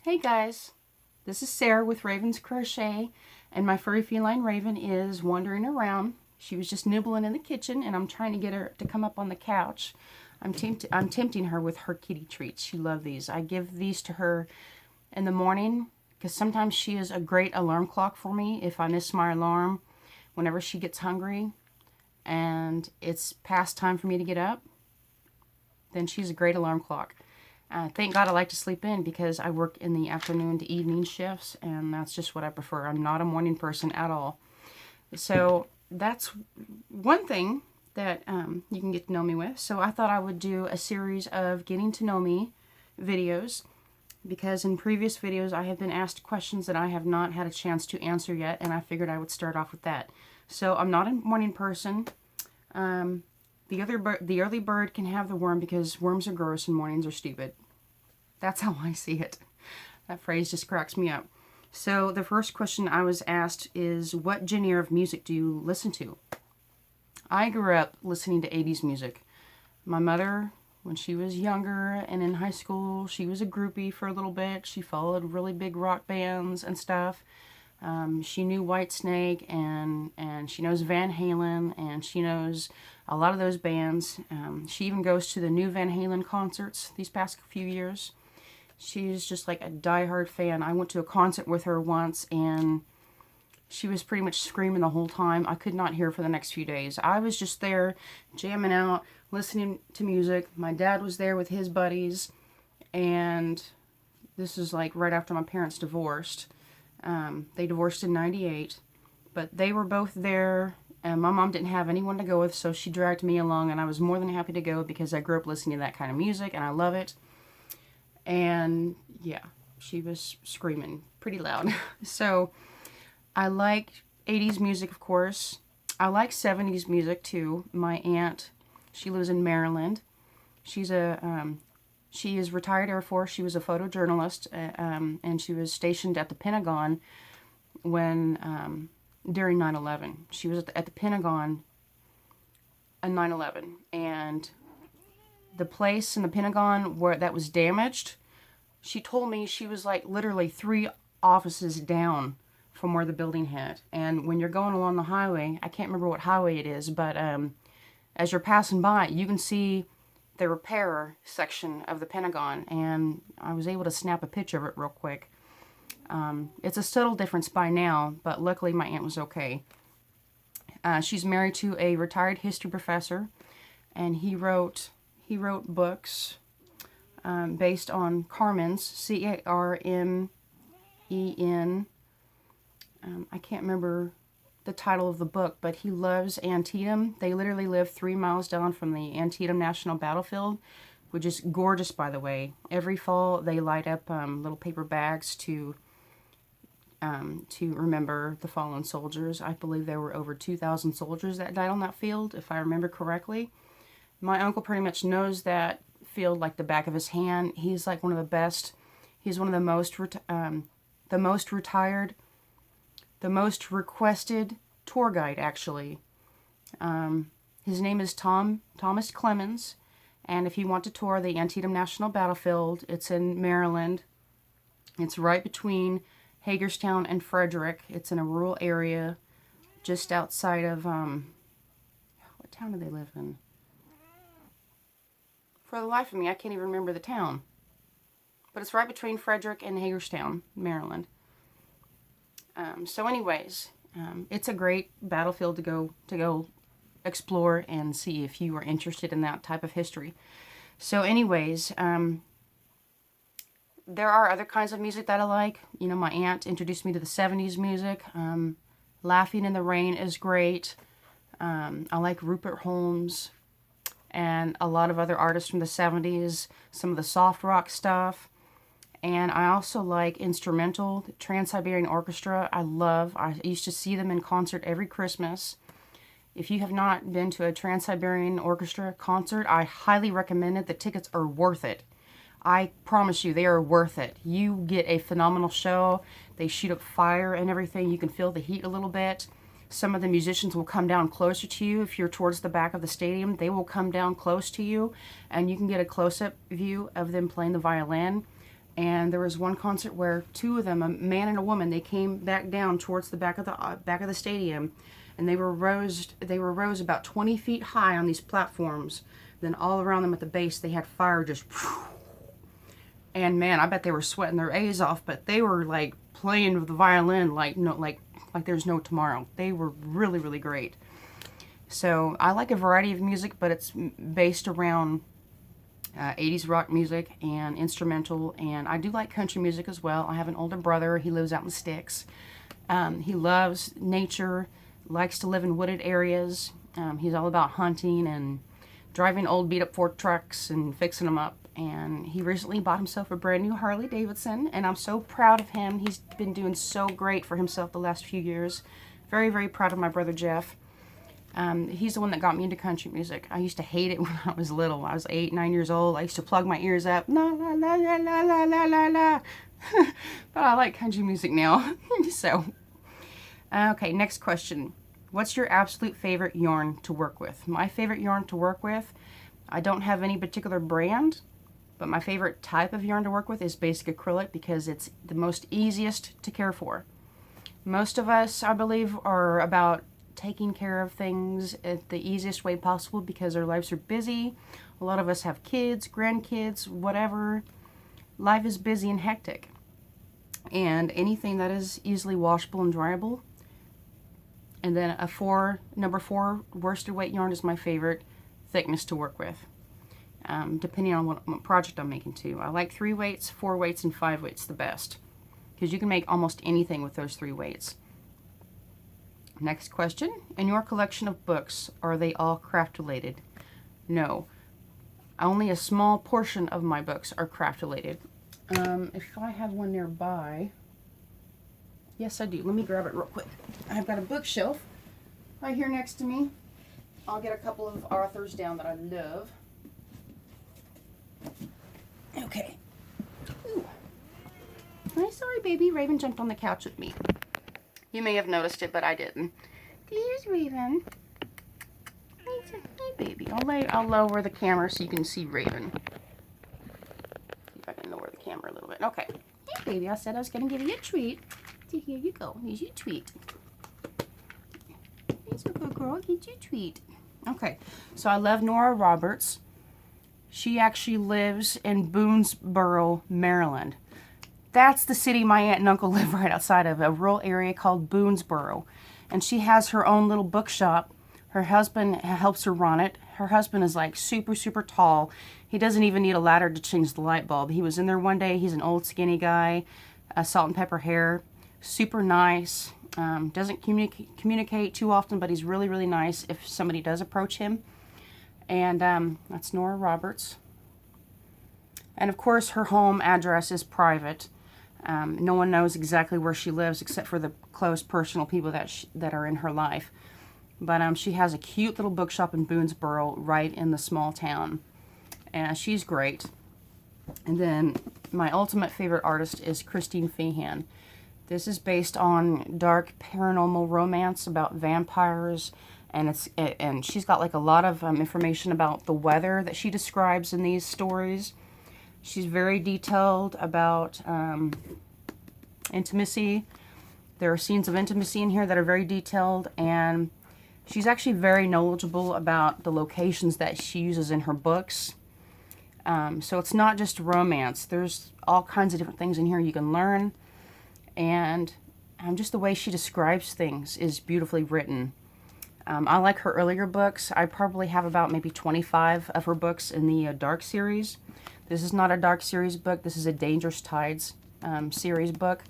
Hey guys, this is Sarah with Raven's Crochet, and my furry feline Raven is wandering around. She was just nibbling in the kitchen, and I'm trying to get her to come up on the couch. I'm tempting her with her kitty treats. She loves these. I give these to her in the morning because sometimes she is a great alarm clock for me if I miss my alarm whenever she gets hungry and it's past time for me to get up. Then she's a great alarm clock. Thank God I like to sleep in because I work in the afternoon to evening shifts, and that's just what I prefer. I'm not a morning person at all. So that's one thing that you can get to know me with. So I thought I would do a series of getting to know me videos because in previous videos I have been asked questions that I have not had a chance to answer yet, and I figured I would start off with that. So I'm not a morning person. The early bird can have the worm because worms are gross and mornings are stupid. That's how I see it. That phrase just cracks me up. So the first question I was asked is, what genre of music do you listen to? I grew up listening to 80s music. My mother, when she was younger and in high school, she was a groupie for a little bit. She followed really big rock bands and stuff. She knew Whitesnake and she knows Van Halen and she knows a lot of those bands. She even goes to the new Van Halen concerts these past few years. She's just like a diehard fan. I went to a concert with her once and she was pretty much screaming the whole time. I could not hear for the next few days. I was just there jamming out, listening to music. My dad was there with his buddies, and this is like right after my parents divorced. They divorced in '98, but they were both there, and my mom didn't have anyone to go with, so she dragged me along, and I was more than happy to go because I grew up listening to that kind of music, and I love it. And yeah, she was screaming pretty loud. So I like 80s music, of course. I like 70s music too. My aunt, she lives in Maryland. She is retired Air Force. She was a photojournalist, and she was stationed at the Pentagon when during 9/11. She was at the Pentagon on 9/11, and the place in the Pentagon where that was damaged, she told me she was like literally 3 offices down from where the building hit. And when you're going along the highway, I can't remember what highway it is, but as you're passing by, you can see the repair section of the Pentagon, and I was able to snap a picture of it real quick. It's a subtle difference by now, but luckily my aunt was okay. She's married to a retired history professor, and he wrote books based on Carmen's, Carmen. I can't remember the title of the book, but he loves Antietam. They literally live 3 miles down from the Antietam National Battlefield, which is gorgeous, by the way. Every fall they light up little paper bags to remember the fallen soldiers. I believe there were over 2,000 soldiers that died on that field, if I remember correctly. My uncle pretty much knows that field like the back of his hand. He's like one of the best. He's one of the most retired, the most requested tour guide, actually. His name is Thomas Clemens, and if you want to tour the Antietam National Battlefield, it's in Maryland. It's right between Hagerstown and Frederick. It's in a rural area just outside of, what town do they live in? For the life of me, I can't even remember the town. But it's right between Frederick and Hagerstown, Maryland. So anyways, it's a great battlefield to go explore and see if you are interested in that type of history. So anyways, there are other kinds of music that I like. You know, my aunt introduced me to the 70s music. Laughing in the Rain is great. I like Rupert Holmes and a lot of other artists from the 70s, some of the soft rock stuff. And I also like instrumental, Trans-Siberian Orchestra. I used to see them in concert every Christmas. If you have not been to a Trans-Siberian Orchestra concert, I highly recommend it. The tickets are worth it. I promise you, they are worth it. You get a phenomenal show. They shoot up fire and everything. You can feel the heat a little bit. Some of the musicians will come down closer to you. If you're towards the back of the stadium, they will come down close to you, and you can get a close-up view of them playing the violin. And there was one concert where two of them, a man and a woman, they came back down towards the back of the stadium, and they were rose about 20 feet high on these platforms. Then all around them at the base, they had fire just, and man, I bet they were sweating their A's off, but they were like playing with the violin like there's no tomorrow. They were really, really great. So I like a variety of music, but it's based around 80s rock music and instrumental, and I do like country music as well. I have an older brother. He lives out in the sticks. He loves nature, likes to live in wooded areas. He's all about hunting and driving old beat-up Ford trucks and fixing them up. And he recently bought himself a brand new Harley Davidson, and I'm so proud of him. He's been doing so great for himself the last few years. Very, very proud of my brother Jeff. He's the one that got me into country music. I used to hate it when I was little. I was 8, 9 years old. I used to plug my ears up. La la la la la la la la la. But I like country music now. So, okay, next question. What's your absolute favorite yarn to work with? My favorite yarn to work with, I don't have any particular brand, but my favorite type of yarn to work with is basic acrylic because it's the most easiest to care for. Most of us, I believe, are about taking care of things at the easiest way possible because our lives are busy. A lot of us have kids, grandkids, whatever. Life is busy and hectic. And anything that is easily washable and dryable. And then number 4 worsted weight yarn is my favorite thickness to work with. Depending on what project I'm making too. I like 3 weights, 4 weights, and 5 weights the best. Because you can make almost anything with those 3 weights. Next question. In your collection of books, are they all craft related? No. Only a small portion of my books are craft related. If I have one nearby, yes I do. Let me grab it real quick. I've got a bookshelf right here next to me. I'll get a couple of authors down that I love. Okay. Ooh. I'm sorry, baby. Raven jumped on the couch with me. You may have noticed it, but I didn't. There's Raven. Hi, baby. I'll lower the camera so you can see Raven. See if I can lower the camera a little bit. Okay. Hey, baby. I said I was going to give you a treat. So here you go. Here's your treat. Here's a good girl. Here's your treat. Okay. So I love Nora Roberts. She actually lives in Boonesboro, Maryland. That's the city my aunt and uncle live right outside of, a rural area called Boonesboro. And she has her own little bookshop. Her husband helps her run it. Her husband is like super, super tall. He doesn't even need a ladder to change the light bulb. He was in there one day. He's an old skinny guy, salt and pepper hair, super nice. Doesn't communicate too often, but he's really, really nice if somebody does approach him. And that's Nora Roberts. And of course, her home address is private. No one knows exactly where she lives except for the close personal people that are in her life. But she has a cute little bookshop in Boonesboro right in the small town. And she's great. And then my ultimate favorite artist is Christine Feehan. This is based on dark paranormal romance about vampires. And she's got like a lot of information about the weather that she describes in these stories. She's very detailed about intimacy. There are scenes of intimacy in here that are very detailed, and she's actually very knowledgeable about the locations that she uses in her books. So it's not just romance. There's all kinds of different things in here you can learn, and just the way she describes things is beautifully written. I like her earlier books. I probably have about maybe 25 of her books in the Dark series. This is not a Dark series book. This is a Dangerous Tides series book.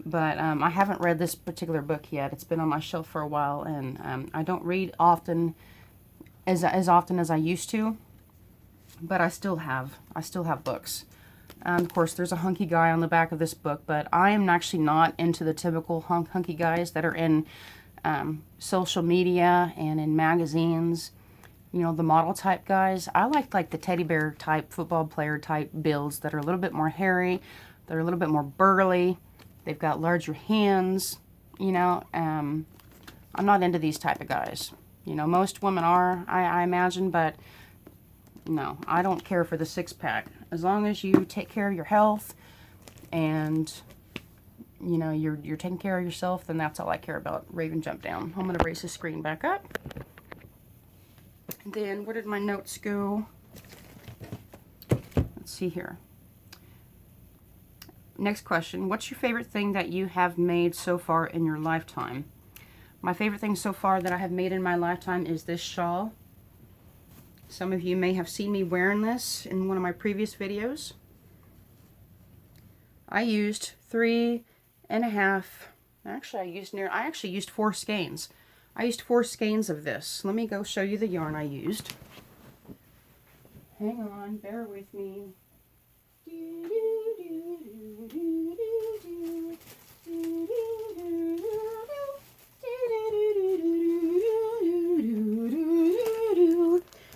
But I haven't read this particular book yet. It's been on my shelf for a while, and I don't read often as often as I used to. But I still have books. Of course, there's a hunky guy on the back of this book, but I am actually not into the typical hunky guys that are in social media and in magazines. You know, the model type guys. I like the teddy bear type, football player type builds that are a little bit more hairy. They're a little bit more burly. They've got larger hands. You know, I'm not into these type of guys. You know, most women are, I imagine, but no, I don't care for the six-pack. As long as you take care of your health, and you know, you're taking care of yourself, then that's all I care about. Raven jump down. I'm going to raise the screen back up. And then where did my notes go? Let's see here. Next question. What's your favorite thing that you have made so far in your lifetime? My favorite thing so far that I have made in my lifetime is this shawl. Some of you may have seen me wearing this in one of my previous videos. I used 3.5, I actually used 4 skeins. I used 4 skeins of this. Let me go show you the yarn I used. Hang on, bear with me.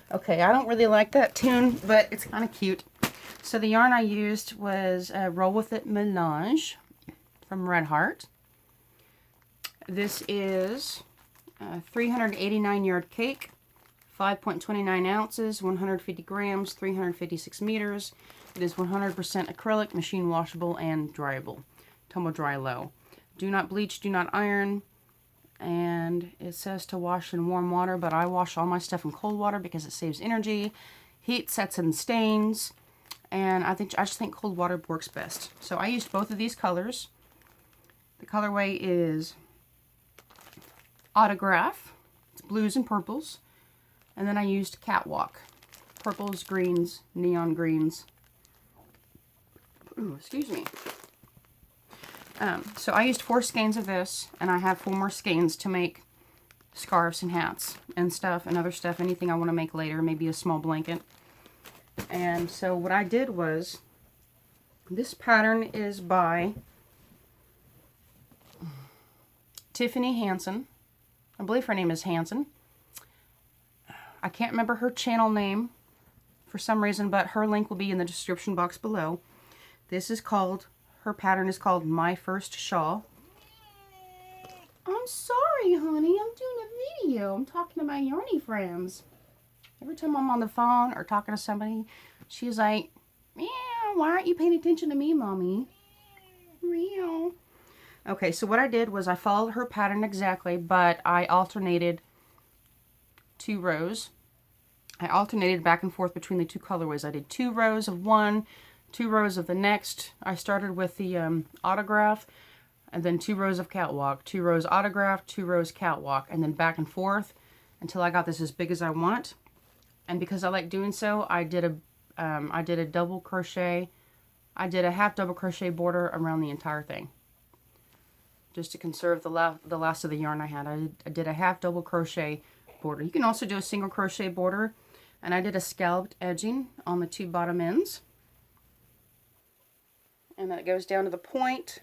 Okay, I don't really like that tune, but it's kind of cute. So the yarn I used was Roll With It Mélange from Red Heart. This is a 389 yard cake, 5.29 ounces, 150 grams, 356 meters. It is 100% acrylic, machine washable, and dryable. Tumble dry low. Do not bleach, do not iron. And it says to wash in warm water, but I wash all my stuff in cold water because it saves energy. Heat sets in stains. And I just think cold water works best. So I used both of these colors. The colorway is Autograph. It's blues and purples. And then I used Catwalk. Purples, greens, neon greens. Ooh, excuse me. So I used 4 skeins of this, and I have 4 more skeins to make scarves and hats and stuff and other stuff, anything I want to make later, maybe a small blanket. And so what I did was, this pattern is by Tiffany Hansen. I believe her name is Hansen. I can't remember her channel name for some reason, but her link will be in the description box below. This is called, her pattern is called My First Shawl. I'm sorry, honey. I'm doing a video. I'm talking to my yarny friends. Every time I'm on the phone or talking to somebody, she's like, meow, why aren't you paying attention to me, Mommy? Meow. Okay, so what I did was I followed her pattern exactly, but I alternated 2 rows. I alternated back and forth between the 2 colorways. I did 2 rows of one, 2 rows of the next. I started with the Autograph, and then 2 rows of Catwalk, 2 rows Autograph, 2 rows Catwalk, and then back and forth until I got this as big as I want. And because I like doing so, I did a double crochet. I did a half double crochet border around the entire thing, just to conserve the last of the yarn I had. I did a half double crochet border. You can also do a single crochet border, and I did a scalloped edging on the 2 bottom ends, and that goes down to the point,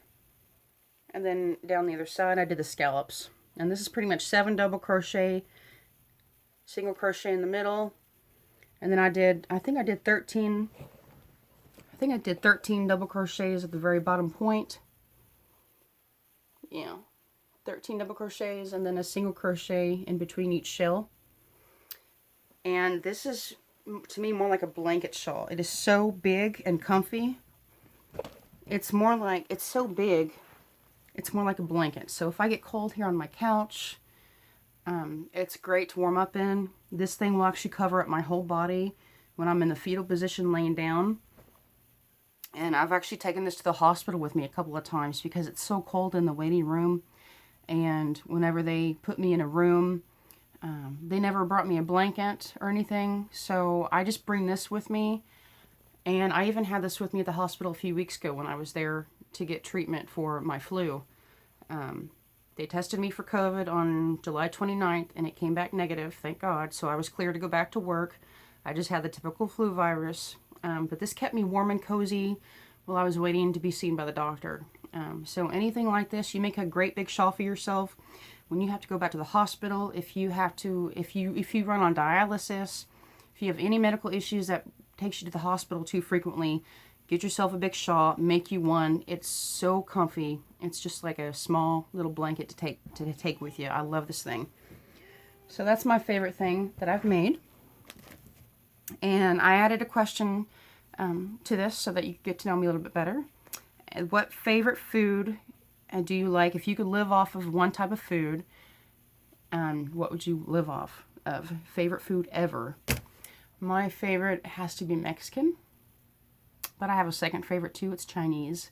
and then down the other side I did the scallops. And this is pretty much 7 double crochet, single crochet in the middle, and then I think I did 13 double crochets at the very bottom point. Yeah, 13 double crochets, and then a single crochet in between each shell. And this is, to me, more like a blanket shawl. It is so big and comfy. It's so big, it's more like a blanket. So if I get cold here on my couch, it's great to warm up in. This thing will actually cover up my whole body when I'm in the fetal position laying down. And I've actually taken this to the hospital with me a couple of times because it's so cold in the waiting room. And whenever they put me in a room, they never brought me a blanket or anything. So I just bring this with me. And I even had this with me at the hospital a few weeks ago when I was there to get treatment for my flu. They tested me for COVID on July 29th, and it came back negative, thank God. So I was cleared to go back to work. I just had the typical flu virus. But this kept me warm and cozy while I was waiting to be seen by the doctor. So anything like this, you make a great big shawl for yourself when you have to go back to the hospital. If you run on dialysis, if you have any medical issues that takes you to the hospital too frequently, get yourself a big shawl, make you one. It's so comfy. It's just like a small little blanket to take with you. I love this thing. So that's my favorite thing that I've made. And I added a question to this so that you get to know me a little bit better. What favorite food do you like? If you could live off of one type of food, what would you live off of? Favorite food ever? My favorite has to be Mexican, but I have a second favorite too. It's Chinese.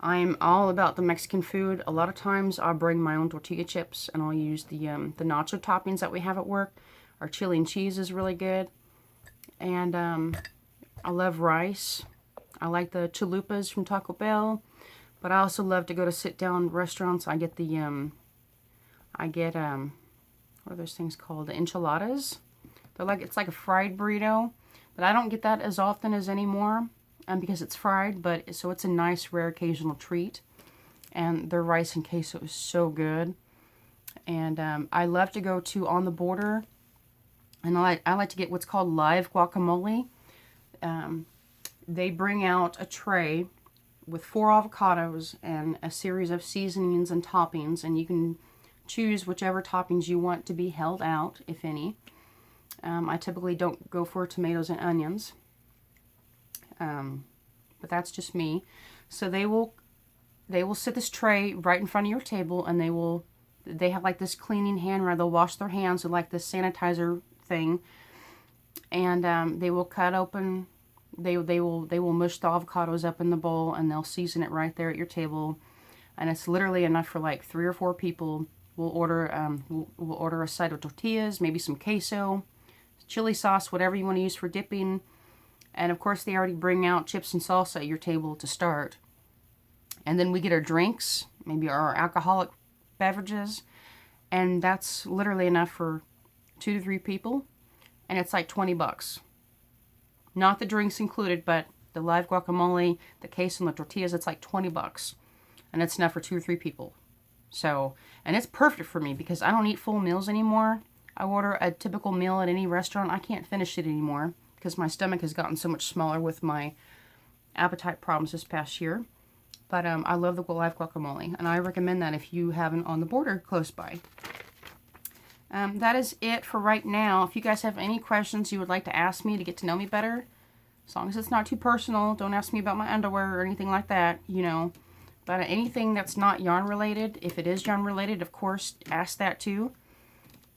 I'm all about the Mexican food. A lot of times I'll bring my own tortilla chips and I'll use the nacho toppings that we have at work. Our chili and cheese is really good. And I love rice. I like the chalupas from Taco Bell. But I also love to go to sit-down restaurants. I get what are those things called? The enchiladas. It's like a fried burrito. But I don't get that as often as anymore. Because it's fried, so it's a nice, rare, occasional treat. And their rice and queso is so good. And I love to go to On the Border, and I like to get what's called live guacamole. They bring out a tray with 4 avocados and a series of seasonings and toppings, and you can choose whichever toppings you want to be held out, if any. I typically don't go for tomatoes and onions. But that's just me. So they will sit this tray right in front of your table, and they have like this cleaning hand where they'll wash their hands with like this sanitizer thing, and they will cut open. They will mush the avocados up in the bowl, and they'll season it right there at your table, and it's literally enough for like 3 or 4 people. We'll order a side of tortillas, maybe some queso, chili sauce, whatever you want to use for dipping. And of course, they already bring out chips and salsa at your table to start. And then we get our drinks, maybe our alcoholic beverages. And that's literally enough for 2 to 3 people. And it's like $20. Not the drinks included, but the live guacamole, the queso, and the tortillas, it's like $20. And it's enough for 2 or 3 people. So, and it's perfect for me because I don't eat full meals anymore. I order a typical meal at any restaurant. I can't finish it anymore, because my stomach has gotten so much smaller with my appetite problems this past year. But I love the live guacamole, and I recommend that if you have an On the Border close by. That is it for right now. If you guys have any questions you would like to ask me to get to know me better, as long as it's not too personal, don't ask me about my underwear or anything like that, you know. But anything that's not yarn related, if it is yarn related, of course, ask that too.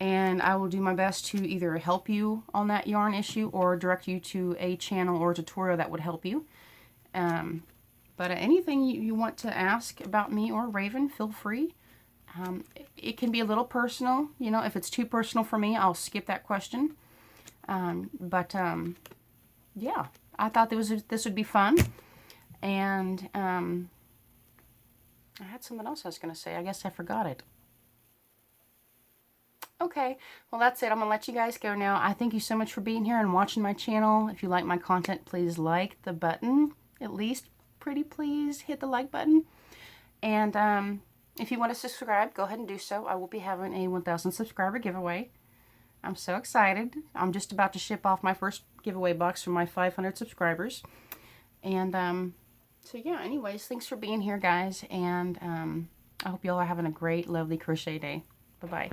And I will do my best to either help you on that yarn issue or direct you to a channel or a tutorial that would help you. But anything you want to ask about me or Raven, feel free. It can be a little personal. You know, if it's too personal for me, I'll skip that question. Yeah, I thought this would be fun. And I had something else I was going to say. I guess I forgot it. Okay, well that's it. I'm going to let you guys go now. I thank you so much for being here and watching my channel. If you like my content, please like the button. At least, pretty please, hit the like button. And if you want to subscribe, go ahead and do so. I will be having a 1,000 subscriber giveaway. I'm so excited. I'm just about to ship off my first giveaway box for my 500 subscribers. And so yeah, anyways, thanks for being here, guys. And I hope you all are having a great, lovely crochet day. Bye-bye.